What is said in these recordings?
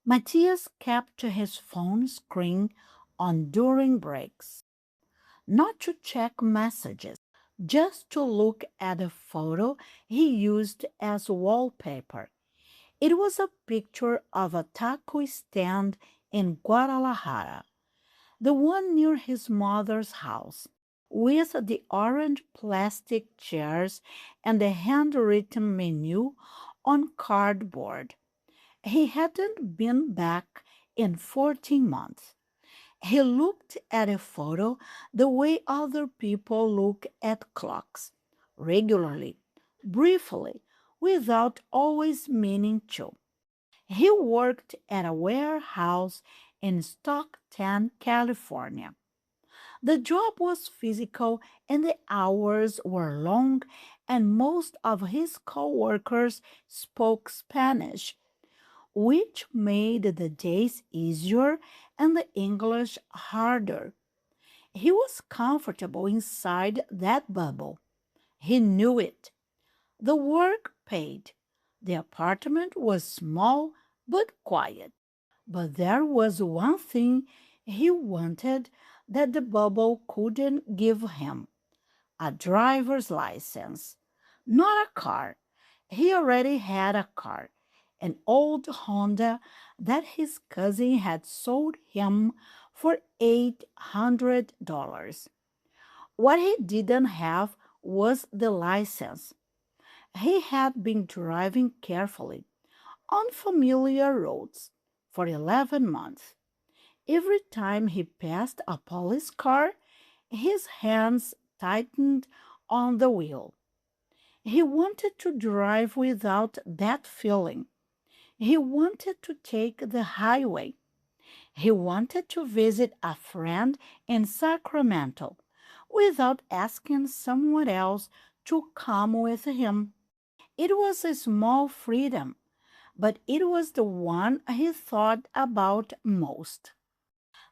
Matthias kept his phone screen on during breaks, not to check messages, just to look at a photo he used as wallpaper. It was a picture of a taco stand in Guadalajara, the one near his mother's house, with the orange plastic chairs and the handwritten menu on cardboard. He hadn't been back in 14 months. He looked at a photo the way other people look at clocks, regularly, briefly, without always meaning to. He worked at a warehouse in Stockton, California. The job was physical and the hours were long, and most of his coworkers spoke Spanish, which made the days easier and the English harder. He was comfortable inside that bubble. He knew it. The work paid. The apartment was small but quiet. But there was one thing he wanted that the bubble couldn't give him: a driver's license. Not a car. He already had a car, an old Honda that his cousin had sold him for $800. What he didn't have was the license. He had been driving carefully on familiar roads for 11 months. Every time he passed a police car, his hands tightened on the wheel. He wanted to drive without that feeling. He wanted to take the highway. He wanted to visit a friend in Sacramento without asking someone else to come with him. It was a small freedom, but it was the one he thought about most.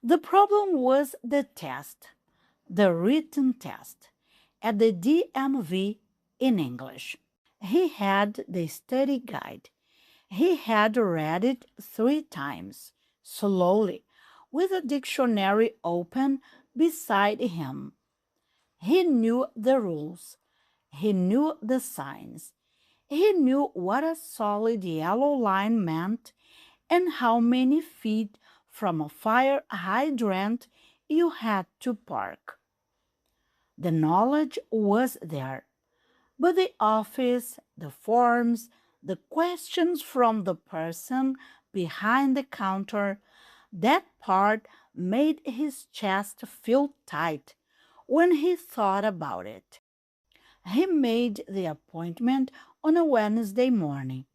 The problem was the test, the written test, at the DMV in English. He had the study guide. He had read it 3 times, slowly, with a dictionary open beside him. He knew the rules. He knew the signs. He knew what a solid yellow line meant and how many feet from a fire hydrant you had to park. The knowledge was there, but the office, the forms, the questions from the person behind the counter, that part made his chest feel tight when he thought about it. He made the appointment on a Wednesday morning.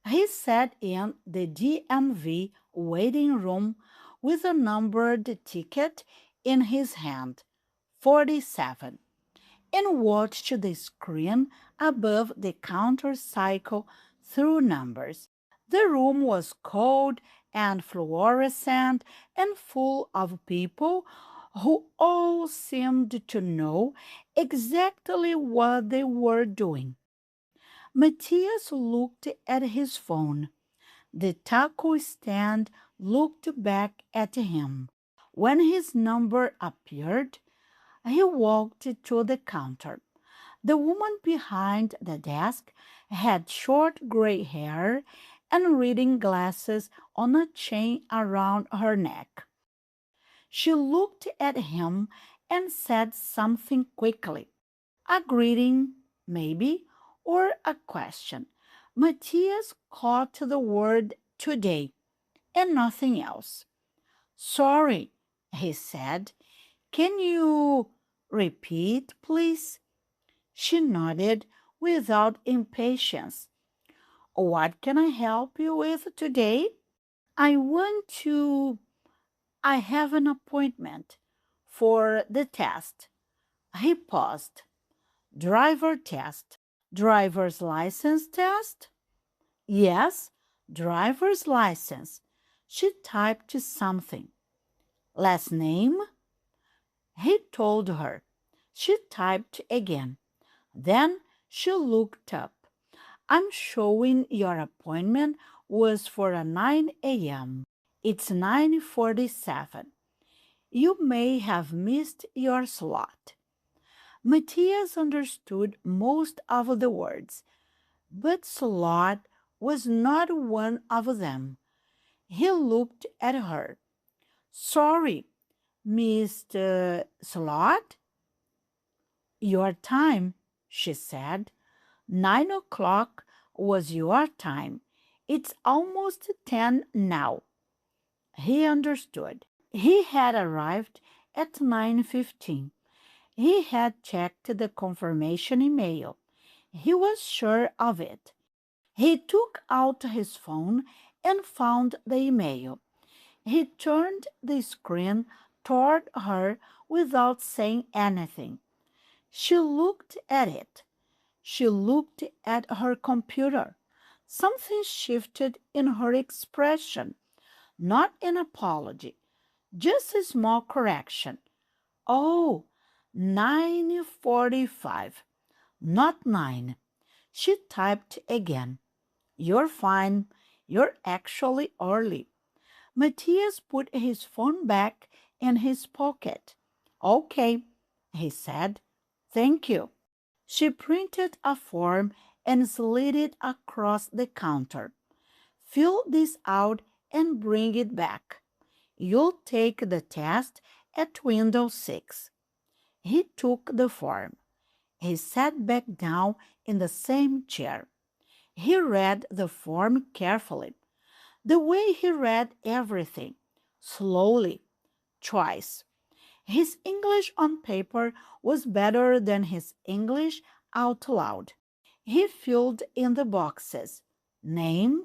He sat in the DMV waiting room with a numbered ticket in his hand, 47, and watched the screen above the counter cycle through numbers. The room was cold and fluorescent and full of people who all seemed to know exactly what they were doing. Matthias looked at his phone. The taco stand looked back at him. When his number appeared, he walked to the counter. The woman behind the desk had short gray hair and reading glasses on a chain around her neck. She looked at him and said something quickly. A greeting, maybe, or a question. Matthias caught the word today and nothing else. Sorry, he said. Can you repeat, please? She nodded without impatience. What can I help you with today? I want to. I have an appointment for the test. He paused. Driver test. Driver's license test? Yes, driver's license. She typed something. Last name? He told her. She typed again. Then she looked up. I'm showing your appointment was for a 9 a.m. It's 9:47. You may have missed your slot. Matthias understood most of the words, but slot was not one of them. He looked at her. Sorry, Mr. Slot? Your time, she said. 9 o'clock was your time. It's almost 10 now. He understood. He had arrived at 9:15. He had checked the confirmation email. He was sure of it. He took out his phone and found the email. He turned the screen toward her without saying anything. She looked at it. She looked at her computer. Something shifted in her expression. Not an apology, just a small correction. Oh, 9:45, not 9. She typed again. You're fine. You're actually early. Matthias put his phone back in his pocket. Okay, he said. Thank you. She printed a form and slid it across the counter. Fill this out and bring it back. You'll take the test at window 6. He took the form. He sat back down in the same chair. He read the form carefully, the way he read everything, slowly, twice. His English on paper was better than his English out loud. He filled in the boxes: name,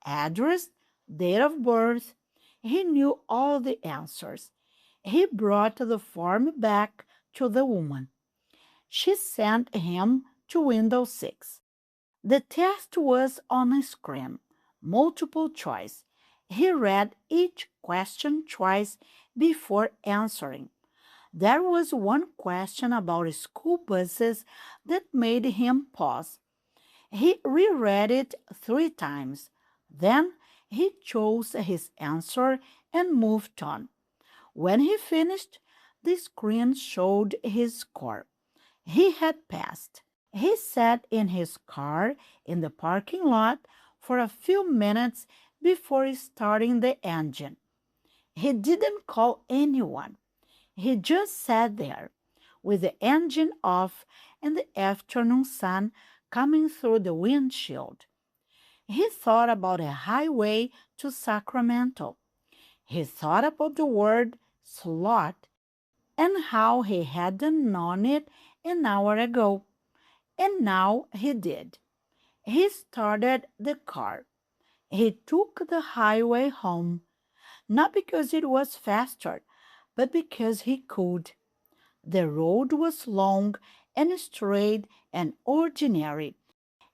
address, date of birth. He knew all the answers. He brought the form back to the woman. She sent him to window 6. The test was on a screen, multiple choice. He read each question twice before answering. There was one question about school buses that made him pause. He reread it 3 times. Then he chose his answer and moved on. When he finished, the screen showed his score. He had passed. He sat in his car in the parking lot for a few minutes before starting the engine. He didn't call anyone. He just sat there with the engine off and the afternoon sun coming through the windshield. He thought about a highway to Sacramento. He thought about the word slot and how he hadn't known it an hour ago. And now he did. He started the car. He took the highway home, not because it was faster, but because he could. The road was long and straight and ordinary,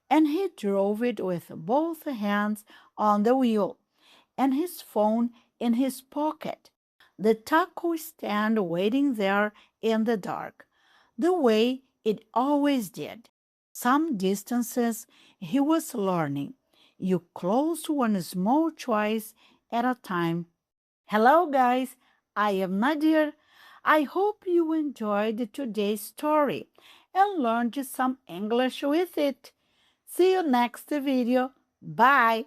and he drove it with both hands on the wheel and his phone in his pocket, the taco stand waiting there in the dark, the way it always did. Some distances he was learning. You close one small choice at a time. Hello, guys. I am Nadir. I hope you enjoyed today's story and learned some English with it. See you next video. Bye.